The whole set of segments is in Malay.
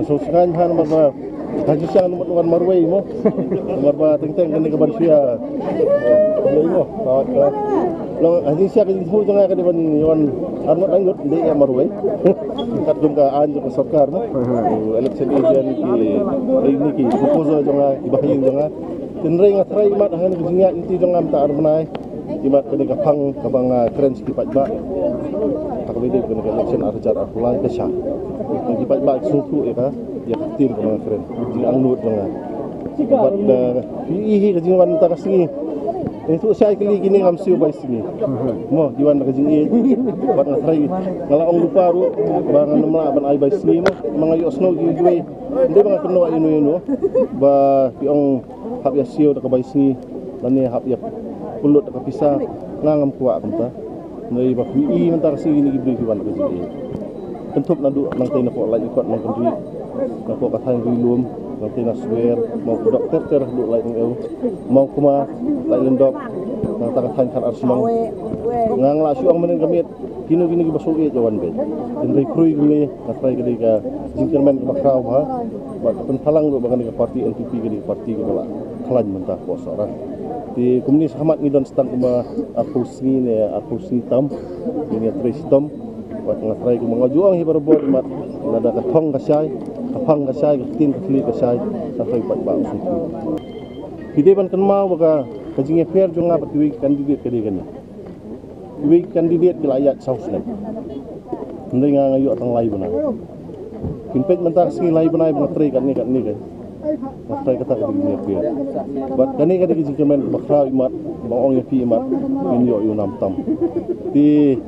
susukan han marba kajisan nomor marway mo marba tengteng kan ke bansia mo tawat ka long hadin siya kan hu janga kan ban yon armat angut de ya marway kat dum ka an ke sarkar mo election agent ki ni ki proposal janga ibahin janga tenrei ngatrai mat han ke jingat inti janga ta armanai imat kan ke phang ka bang keren sikit ba takbide kan ke election arjar arulai ke sha di ba suku ya ya tim ka keren di angnut janga bat hi ke jingan ta kasini itu saya kali gini ngamsiu bai sini mo diwan ka jingi bat ngatrai ngala ong lupa ru bangan namla ban ai bai sini mo mangayo snow giwe inde bang keno inu ba piong hab ya sio ka bai sini lani hab ya pulut ka pisa ngangam kuat kanta nei ba wi mentar sini gibri diwan ka jingi tentup nadu nang tena ko lai ikot nang kendri nang ko kathang rilum nang tena swear mau ke dokter terah du lai ngeu mau kuma lai lendok nang ta kathang kan arsemang ngang la suang menen kamit kino gini baso e jawan be indai krui gini katrai gede ka jingkerman ke bakrau ha ba penfalang do bagan ke parti NPP gede parti ke bala klan mentah ko sora di komunis Ahmad ngidon stang kuma aku sini tam ini tristom buat ngatrai ku mengajuang hi barbo mat nada ka thong ka sai ka phang ka sai ka tin ka fli ka sai sampai pat ba usu pide ban kan mau baka kajing fair jonga patwi kandidat kadi kan wi kandidat ki layat sausna ndai nga ngayu atang lai bana kinpet mentar si lai bana ngatrai kan ni ngatrai kata kadi fair bat kani kadi jingkemen bakra imat bangong ya fi imat inyo yu nam tam ti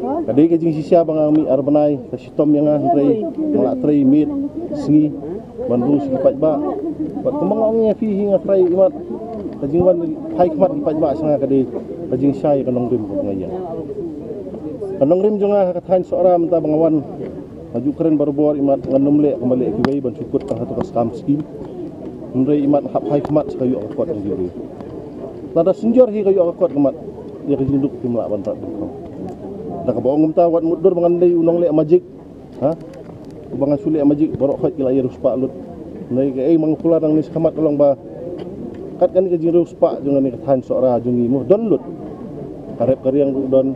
kadai ke jing sisia bang mi arbanai ka sitom yang ngai ngala trai mit singi bandung sigi pajba bat kemangongnya fi hinga trai imat ka jing wan hai khmat pajba sanga kadai ka jing sai kanong rim ko ngaya kanong rim jonga ka thain sora menta bangawan maju keren barbor imat nganumle kembali ki wei ban syukur ka hatu ka skam skim ndai imat hap hai khmat kayu akot ngi tada senjor hi kayu akot kemat ya ka jing duk timla bantat ko dak baong ngumta wat mudur mangandai unong le majik ha bangan sule majik borok khot kila ruspa lut nei ke mangpula nang nis khamat tolong ba kat kan ke jing ruspa jeung ni than sora jungi mu don lut karep kariang don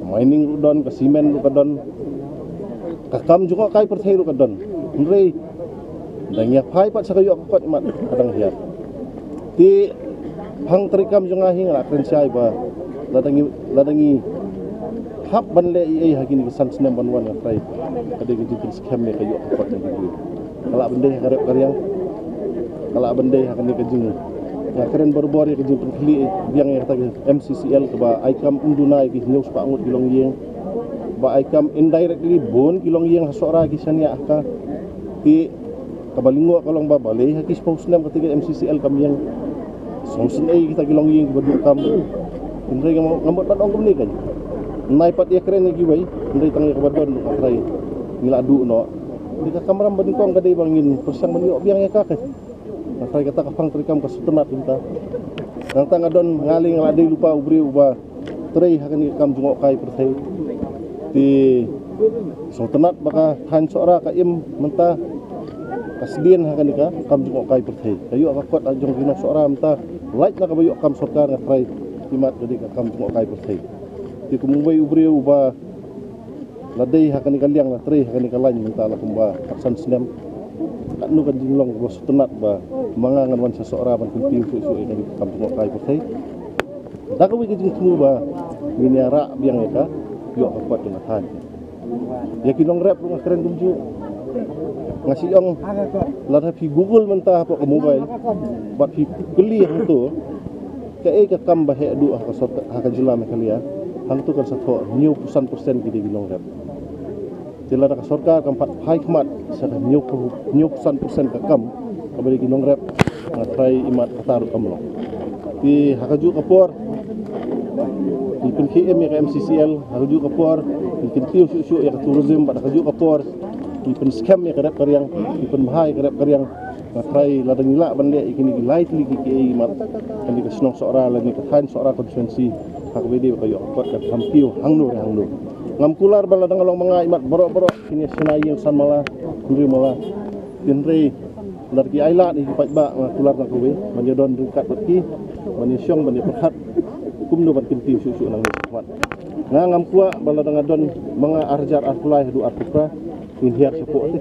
mining don ke simen ka don kakam juga kai perthai ka don nrei dangya phai pat sakayo kot mat kadang hiat ti hang trikam jonga hinga krensai ba ladangi hab ban le ai hakini kesan senem banwan ngatrai kade ke jikin scam me kayu kot ngi kala bende karep karyang kala bende hakani ke jing ya keren berbor ya ke jing penkhli yang kata MCCL ke ba aikam undunai ki news pa ngut kilong yeng ba aikam indirectly bon kilong yeng hasora ki sania ka ti kabalingo kalong ba balai hakis pausnem ketiga MCCL kam yang songsen ai kita kilong yeng badukam indrai ngamot pat ongkom ni kan nai pat ya keren ni giwai indai tang ya kabadon atrai ngila du no di kamram badingkong kadai bangin persang meniok biang ya kakek atrai kata kafang trikam ka sutenat kita nang tang adon ngaling ngadai lupa ubri uba trei hakani kam jungok kai perthai di sutenat baka than sora ka im menta kasdien hakani ka kam jungok kai perthai kayu akot ajong kinok sora menta light na kabayo kam sarkar ngatrai timat jadi kam jungok kai perthai ti kumubay ubri uba ladai hakani kaliang la trei hakani kalain minta la kumba aksan snem kanu kan jinglong bos tenat ba mangangan wan sesora ban kuntiu su ikani kampung kai pertai dakawi ke jingmu ba miniara biang ka yo akot dengan han ya kinong rap rumah keren kumju ngasi ong la fi google mentah apa ke mobile bat fi geli hang tu ke kam ba he du ha jelam kalia hang tu kan satu new % gede bilong rap tila ka sarkar kam pat hai khmat sa new % ka kam kabali ginong rap ngatrai imat katar kamlo ti hakaju kapor ipin KM ya MCCL hakaju kapor ipin tiu su ya tourism pada hakaju kapor ipin scam ya karep karyang ipin bahai karep karyang Matrai ladang ila bande ikini gilai tili ki mat kan di kesnong seorang lagi ketain seorang konstituensi hak BD kayo kot kan hampiu hangno ngam kular baladang along mga imat borok-borok kini senai yang san malah kuri malah tinre dari aila di pat ba kular na kuwe manjodon dekat beki manisyong bani perhat kumno ban kinti susu nang mat ngam kuwa baladang adon mga arjar arkulai du arpra inhiar sepok ni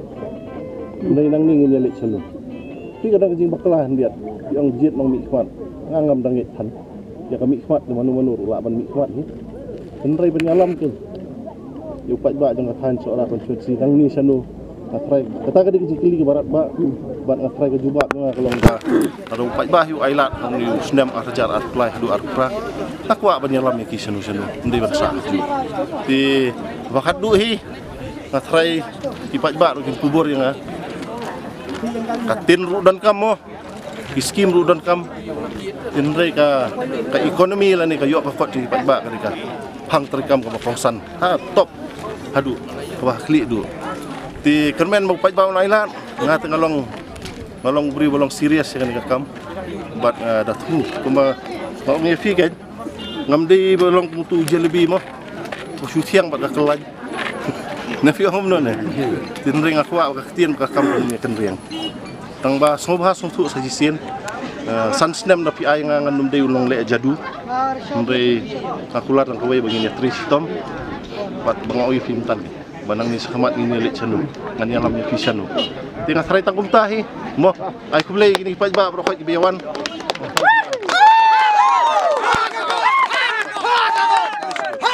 nang ning nyelik selu tapi kadang jing bakalahan dia yang jit nang mikmat ngam dangit tan ya kami mikmat di manu-manu la ban mikmat ni henrai penyalam tu yu pat ba jang tahan seorang konstitusi nang ni sanu atrai kata ka di kili ke barat ba ban atrai ke jubak nga kalong ba ado pat ba yu ailat nang yu snem arjar arplai du arpra takwa penyalam ya ki sanu ndai ban sa di wakat du hi atrai di pat ba ru kubur yang katin rudan kamu iskim rudan kam tinre ka ekonomi la ni kayo ka kot di patba ka hang terikam ka pongsan ha top hadu ka kli du ti kermen mo patba nailan ngat ngalong beri bolong serius kan ka kam bat datu kuma mau ngefi kan ngamdi bolong tu jelebi mo syutiang bat ka kelaj nafi hom no ne tinring aku ka ketien ka kampung ni kenriang tang ba sobha sungtu sajisien sansnem na pi ay nga ngandum de ulong le jadu mre akular ang kaway bagi ni tristom pat bangoy fimtan banang ni sakamat ni le chanu ngani alam ni fisanu tinga saray tang kumtahi mo ay kublay gini pa ba bro ko ibiyawan